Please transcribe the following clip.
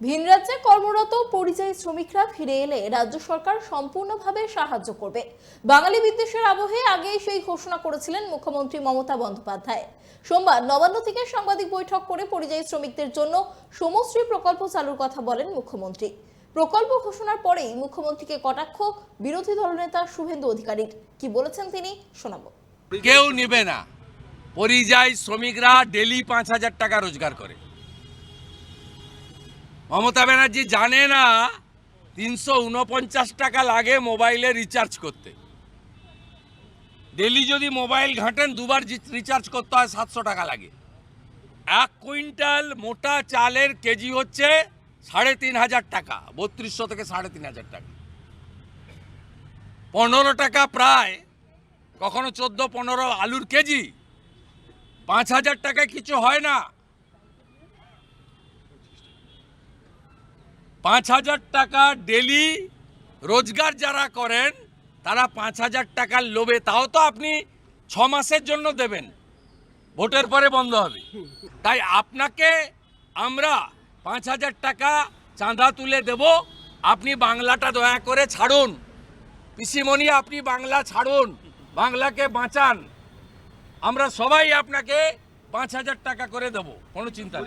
ভিন রাজ্যে কর্মরত পরিযায়ী শ্রমিকরা ফিরে এলে রাজ্য সরকার সম্পূর্ণভাবে সাহায্য করবে। বাঙালি বিদ্বেষের আবহে আগেই সেই ঘোষণা করেছিলেন মুখ্যমন্ত্রী মমতা বন্দ্যোপাধ্যায়। সোমবার নবান্ন থেকে সাংবাদিক বৈঠক করে পরিযায়ী শ্রমিকদের জন্য সমশ্রী প্রকল্প চালুর কথা বলেন মুখ্যমন্ত্রী। প্রকল্প ঘোষণার পরেই মুখ্যমন্ত্রীকে কটাক্ষ বিরোধী দলনেতা শুভেন্দু অধিকারীর। কি বলেছেন তিনি শোনাবো। কেউ নেবে না। পরিযায়ী শ্রমিকরা ডেলি 5,000 টাকা রোজগার করে। মমতা ব্যানার্জি জানে না 349 টাকা লাগে মোবাইলে রিচার্জ করতে। ডেলি যদি মোবাইল ঘাঁটেন দুবার রিচার্জ করতে হয় 700 টাকা লাগে। 1 কুইন্টাল মোটা চালের কেজি হচ্ছে 3,500 টাকা, 3200 থেকে 3,500 টাকা। 15 টাকা প্রায়, কখনো 14-15 আলুর কেজি। 5,000 টাকায় কিছু হয় না। 5,000 টাকা ডেলি রোজগার যারা করেন তারা 5,000 টাকার লোভে, তাও তো আপনি 6 মাসের জন্য দেবেন, ভোটের পরে বন্ধ হবে। তাই আপনাকে আমরা 5,000 টাকা চাঁদা তুলে দেব। আপনি বাংলাটা দয়া করে ছাড়ুন। পিসিমণি, আপনি বাংলা ছাড়ুন, বাংলাকে বাঁচান। আমরা সবাই আপনাকে 5,000 টাকা করে দেবো, কোনো চিন্তা নেই।